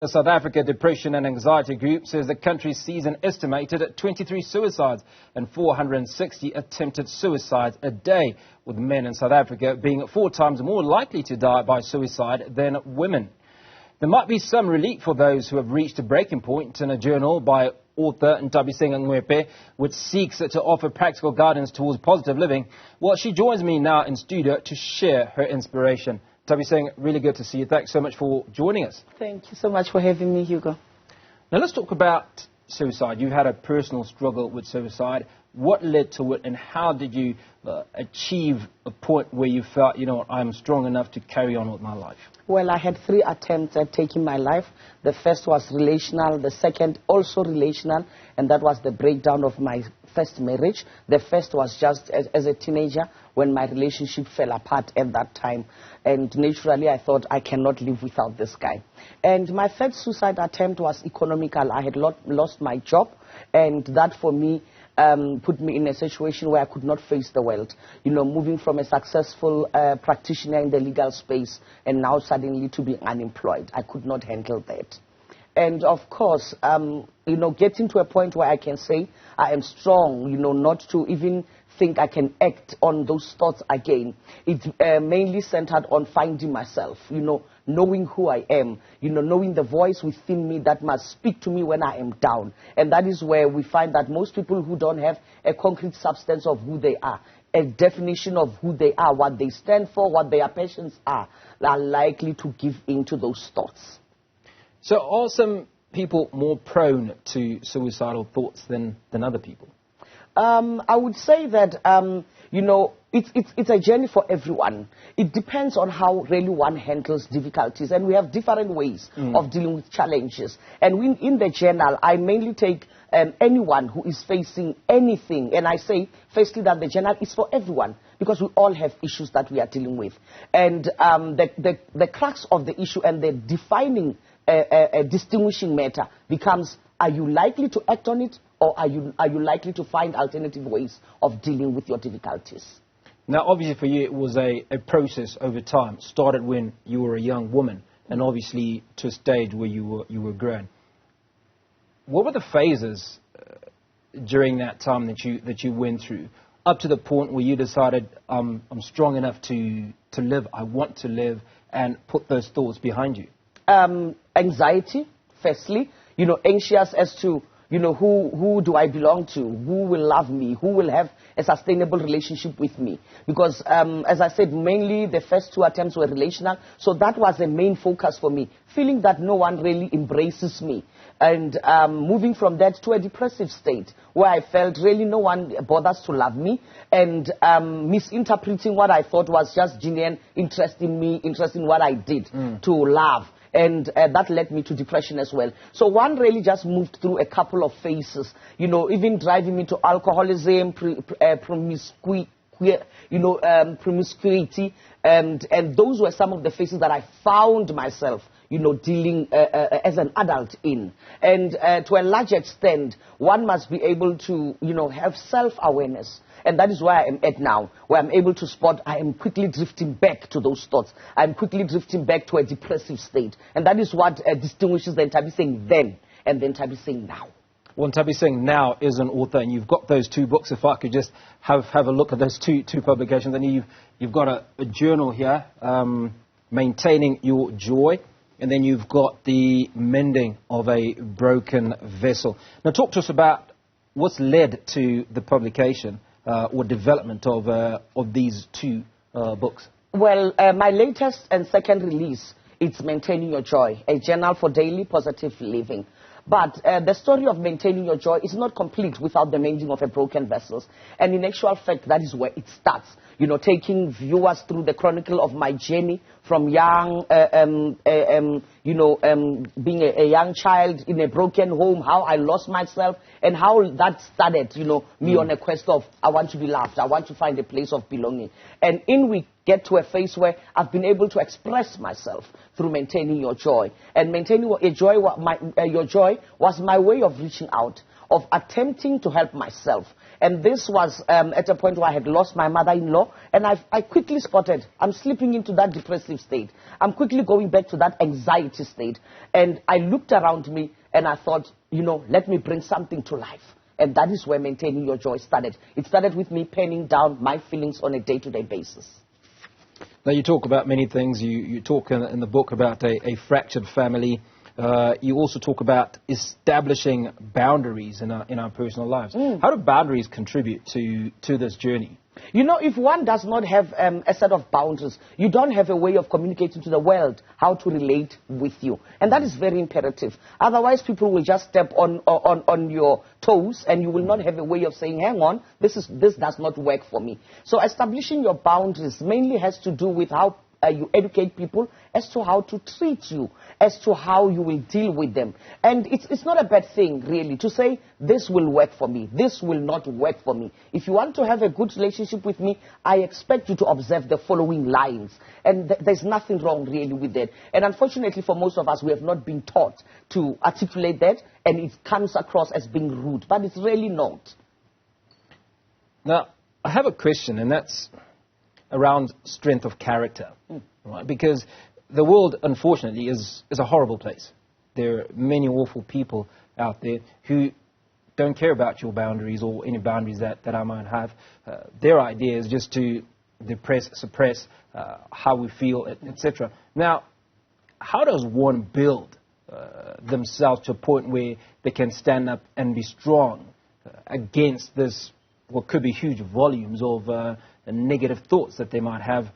The South Africa Depression and Anxiety Group says the country sees an estimated 23 suicides and 460 attempted suicides a day, with men in South Africa being 4 times more likely to die by suicide than women. There might be some relief for those who have reached a breaking point. In a journal by author Nthabiseng Ngoepe, which seeks to offer practical guidance towards positive living, well, she joins me now in studio to share her inspiration. Nthabiseng, really good to see you. Thanks so much for joining us. Thank you so much for having me, Hugo. Now let's talk about suicide. You had a personal struggle with suicide. What led to it, and how did you achieve a point where you felt, you know what, I'm strong enough to carry on with my life? Well, I had 3 attempts at taking my life. The first was relational, the second also relational, and that was the breakdown of my first marriage. The first was just as a teenager when my relationship fell apart at that time. And naturally, I thought I cannot live without this guy. And my third suicide attempt was economical. I had lost my job, and that for me put me in a situation where I could not face the world. You know, moving from a successful practitioner in the legal space and now suddenly to be unemployed. I could not handle that. And of course, you know, getting to a point where I can say I am strong, you know, not to even think I can act on those thoughts again. It's mainly centered on finding myself, you know, knowing who I am, you know, knowing the voice within me that must speak to me when I am down. And that is where we find that most people who don't have a concrete substance of who they are, a definition of who they are, what they stand for, what their passions are likely to give in to those thoughts. So are some people more prone to suicidal thoughts than other people? I would say that, you know, it's a journey for everyone. It depends on how really one handles difficulties. And we have different ways of dealing with challenges. And in the journal, I mainly take anyone who is facing anything. And I say, firstly, that the journal is for everyone, because we all have issues that we are dealing with. And the crux of the issue and the defining distinguishing matter becomes, are you likely to act on it, or are you likely to find alternative ways of dealing with your difficulties? Now, obviously for you, it was a process over time. Started when you were a young woman, and obviously to a stage where you were grown. What were the phases during that time that you went through, up to the point where you decided, I'm strong enough to live, I want to live, and put those thoughts behind you? Anxiety, firstly, you know, anxious as to, you know, who do I belong to? Who will love me? Who will have a sustainable relationship with me? Because, as I said, mainly the first 2 attempts were relational. So that was the main focus for me, feeling that no one really embraces me. And moving from that to a depressive state, where I felt really no one bothers to love me, and misinterpreting what I thought was just genuine interest in me, interest in what I did to love. And that led me to depression as well. So one really just moved through a couple of phases, you know, even driving me to alcoholism, promiscuity, and those were some of the phases that I found myself, you know, dealing as an adult in. And to a large extent, one must be able to, you know, have self-awareness. And that is where I am at now, where I'm able to spot I am quickly drifting back to those thoughts. I'm quickly drifting back to a depressive state. And that is what distinguishes the Nthabiseng then and the Nthabiseng now. Well, Nthabiseng now is an author, and you've got those 2 books. If I could just have a look at those two publications. And you've got a journal here, Maintaining Your Joy. And then you've got the Mending of a Broken Vessel. Now talk to us about what's led to the publication or development of these 2 books. Well, my latest and second release, it's Maintaining Your Joy, a journal for daily positive living. But the story of Maintaining Your Joy is not complete without the mending of a broken vessel. And in actual fact, that is where it starts. You know, taking viewers through the chronicle of my journey from young, being a young child in a broken home, how I lost myself, and how that started, you know, me on a quest of, I want to be loved, I want to find a place of belonging. And we get to a phase where I've been able to express myself through Maintaining Your Joy. And Maintaining Your Joy was my way of reaching out, of attempting to help myself. And this was at a point where I had lost my mother-in-law, and I quickly spotted I'm slipping into that depressive state. I'm quickly going back to that anxiety state. And I looked around me and I thought, let me bring something to life. And that is where Maintaining Your Joy started. It started with me penning down my feelings on a day-to-day basis. Now, you talk about many things. You talk in the book about a fractured family. You also talk about establishing boundaries in our personal lives. How do boundaries contribute to this journey? If one does not have a set of boundaries, you don't have a way of communicating to the world how to relate with you. And that is very imperative. Otherwise, people will just step on your toes, and you will not have a way of saying, hang on, this does not work for me. So establishing your boundaries mainly has to do with how you educate people as to how to treat you, as to how you will deal with them. And it's not a bad thing, really, to say, this will work for me, this will not work for me. If you want to have a good relationship with me, I expect you to observe the following lines. And there's nothing wrong, really, with that. And unfortunately, for most of us, we have not been taught to articulate that, and it comes across as being rude. But it's really not. Now, I have a question, and that's around strength of character, right? Because the world, unfortunately, is a horrible place. There are many awful people out there who don't care about your boundaries or any boundaries that I might have. Their idea is just to depress, suppress how we feel, etc. Now, how does one build themselves to a point where they can stand up and be strong against this, what could be huge volumes of negative thoughts that they might have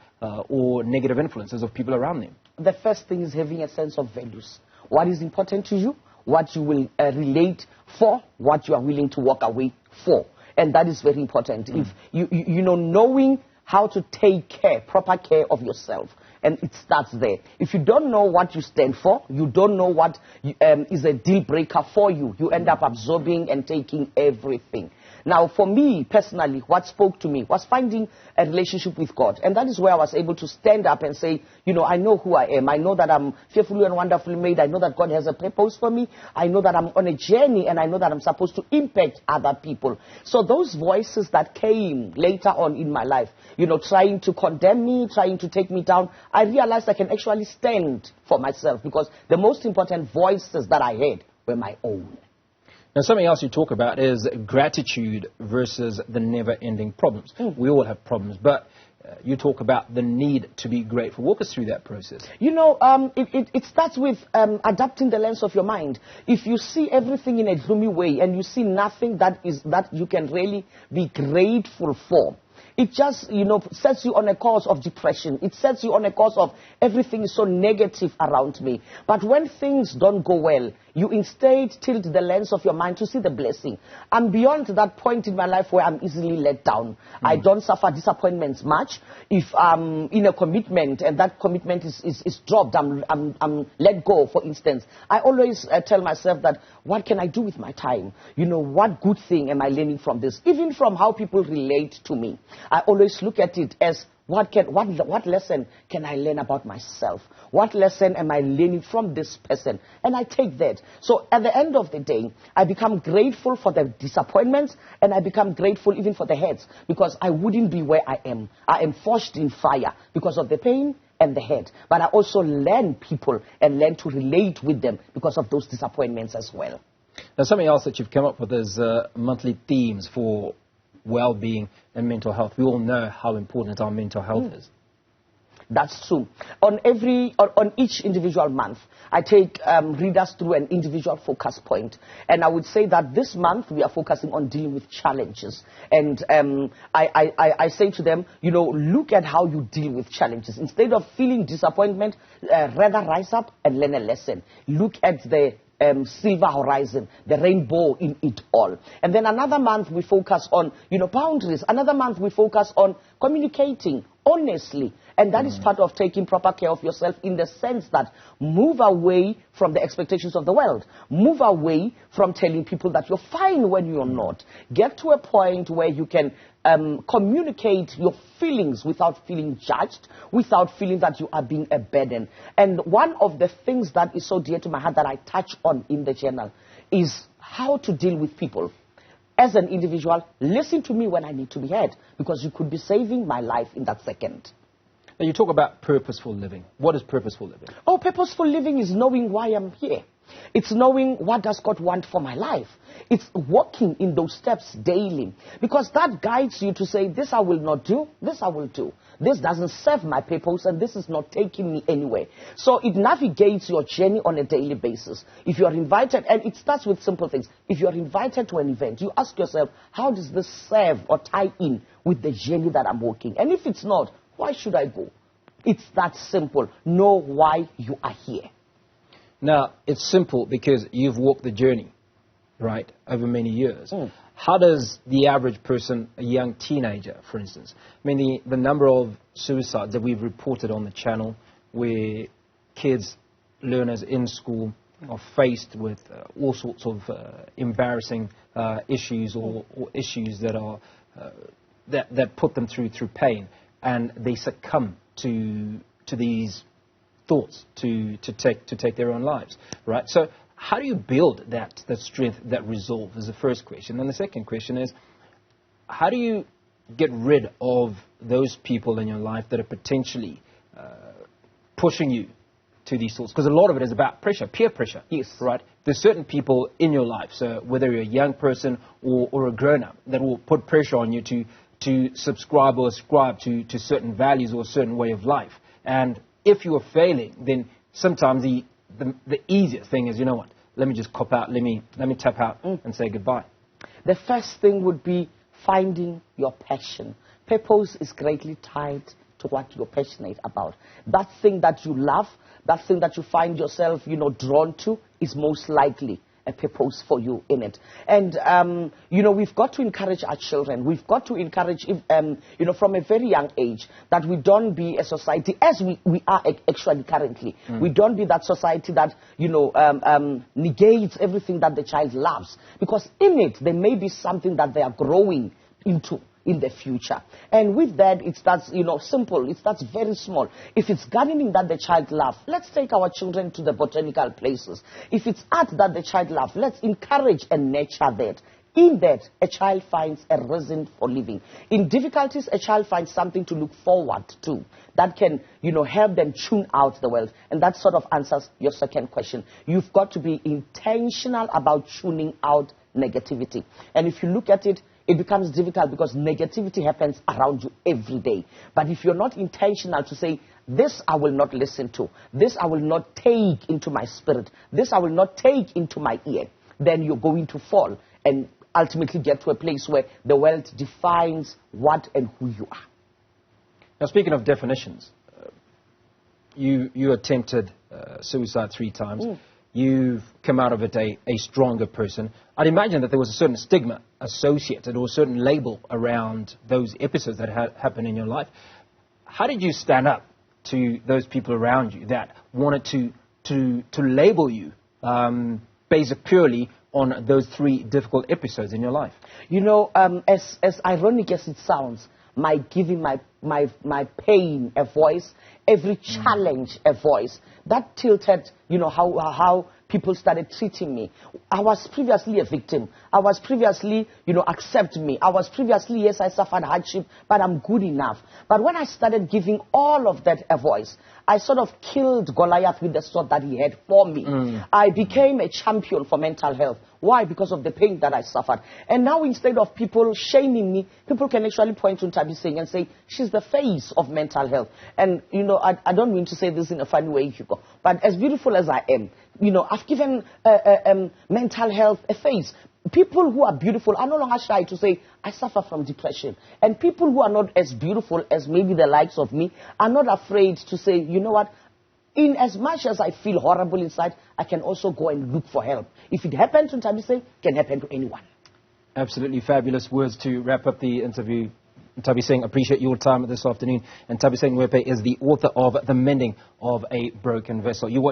or negative influences of people around them? The first thing is having a sense of values. What is important to you, what you will relate for, what you are willing to walk away for. And that is very important. If knowing how to take proper care of yourself. And it starts there. If you don't know what you stand for, you don't know what is a deal breaker for you, you end up absorbing and taking everything. Now, for me, personally, what spoke to me was finding a relationship with God. And that is where I was able to stand up and say, I know who I am. I know that I'm fearfully and wonderfully made. I know that God has a purpose for me. I know that I'm on a journey, and I know that I'm supposed to impact other people. So those voices that came later on in my life, trying to condemn me, trying to take me down, I realized I can actually stand for myself, because the most important voices that I had were my own. Now, something else you talk about is gratitude versus the never-ending problems. We all have problems, but you talk about the need to be grateful. Walk us through that process. It starts with adapting the lens of your mind. If you see everything in a gloomy way and you see nothing that you can really be grateful for, it just, sets you on a course of depression. It sets you on a course of everything is so negative around me. But when things don't go well, you instead tilt the lens of your mind to see the blessing. I'm beyond that point in my life where I'm easily let down. I don't suffer disappointments much. If I'm in a commitment and that commitment is dropped, I'm let go, for instance, I always tell myself that, what can I do with my time? What good thing am I learning from this? Even from how people relate to me. I always look at it as, what lesson can I learn about myself? What lesson am I learning from this person? And I take that. So at the end of the day, I become grateful for the disappointments, and I become grateful even for the hurts, because I wouldn't be where I am. I am forged in fire because of the pain and the hurt. But I also learn people and learn to relate with them because of those disappointments as well. Now, something else that you've come up with is monthly themes for well-being and mental health. We all know how important our mental health is. That's true. On each individual month, I take readers through an individual focus point. And I would say that this month we are focusing on dealing with challenges. And I say to them, look at how you deal with challenges. Instead of feeling disappointment, rather rise up and learn a lesson. Look at the silver horizon, the rainbow in it all. And then another month we focus on, boundaries. Another month we focus on communicating honestly. And that is part of taking proper care of yourself, in the sense that move away from the expectations of the world. Move away from telling people that you're fine when you're not. Get to a point where you can communicate your feelings without feeling judged, without feeling that you are being a burden. And one of the things that is so dear to my heart that I touch on in the journal is how to deal with people. As an individual, listen to me when I need to be heard, because you could be saving my life in that second. Now, you talk about purposeful living. What is purposeful living? Oh, purposeful living is knowing why I'm here. It's knowing what does God want for my life. It's walking in those steps daily, because that guides you to say, this I will not do, this I will do. This doesn't serve my purpose, and this is not taking me anywhere. So it navigates your journey on a daily basis. If you are invited, and it starts with simple things. If you are invited to an event, you ask yourself, how does this serve or tie in with the journey that I'm walking? And if it's not, why should I go? It's that simple. Know why you are here. Now, it's simple because you've walked the journey, right, over many years. How does the average person, a young teenager, for instance, I mean, the number of suicides that we've reported on the channel, where kids, learners in school are faced with all sorts of embarrassing issues or issues that are that put them through pain, and they succumb to these thoughts to take their own lives, right? So how do you build that strength, that resolve, is the first question. And the second question is, how do you get rid of those people in your life that are potentially pushing you to these thoughts? Because a lot of it is about pressure, peer pressure. Yes. Right? There's certain people in your life, so whether you're a young person or a grown-up, that will put pressure on you to subscribe or ascribe to certain values or a certain way of life. And if you are failing, then sometimes the easiest thing is, you know what, let me just cop out, let me tap out and say goodbye. The first thing would be finding your passion. Purpose is greatly tied to what you're passionate about. That thing that you love, that thing that you find yourself, drawn to, is most likely a purpose for you in it. And, we've got to encourage our children. We've got to encourage, from a very young age, that we don't be a society, as we are actually currently. We don't be that society that, negates everything that the child loves. Because in it, there may be something that they are growing into in the future. And with that, it starts, simple. It starts very small. If it's gardening that the child loves, let's take our children to the botanical places. If it's art that the child loves, let's encourage and nurture that. In that, a child finds a reason for living. In difficulties, a child finds something to look forward to that can, help them tune out the world. And that sort of answers your second question. You've got to be intentional about tuning out negativity. And if you look at it, it becomes difficult because negativity happens around you every day. But if you're not intentional to say, this I will not listen to, this I will not take into my spirit, this I will not take into my ear, then you're going to fall and ultimately get to a place where the world defines what and who you are. Now, speaking of definitions, you attempted suicide 3 times. You've come out of it a stronger person. I'd imagine that there was a certain stigma associated or a certain label around those episodes that happened in your life. How did you stand up to those people around you that wanted to label you based purely on those 3 difficult episodes in your life? As ironic as it sounds, my giving my pain a voice, every challenge a voice, that tilted, how people started treating me. I was previously a victim. I was previously, accept me. I was previously, yes, I suffered hardship, but I'm good enough. But when I started giving all of that a voice, I sort of killed Goliath with the sword that he had for me. I became a champion for mental health. Why? Because of the pain that I suffered. And now instead of people shaming me, people can actually point to Nthabiseng and say, she's the face of mental health. And, I don't mean to say this in a funny way, Hugo, but as beautiful as I am, I've given mental health a face. People who are beautiful are no longer shy to say, I suffer from depression. And people who are not as beautiful as maybe the likes of me are not afraid to say, you know what, in as much as I feel horrible inside, I can also go and look for help. If it happened to Nthabiseng, it can happen to anyone. Absolutely fabulous words to wrap up the interview. Nthabiseng, appreciate your time this afternoon. And Nthabiseng Ngoepe is the author of The Mending of a Broken Vessel.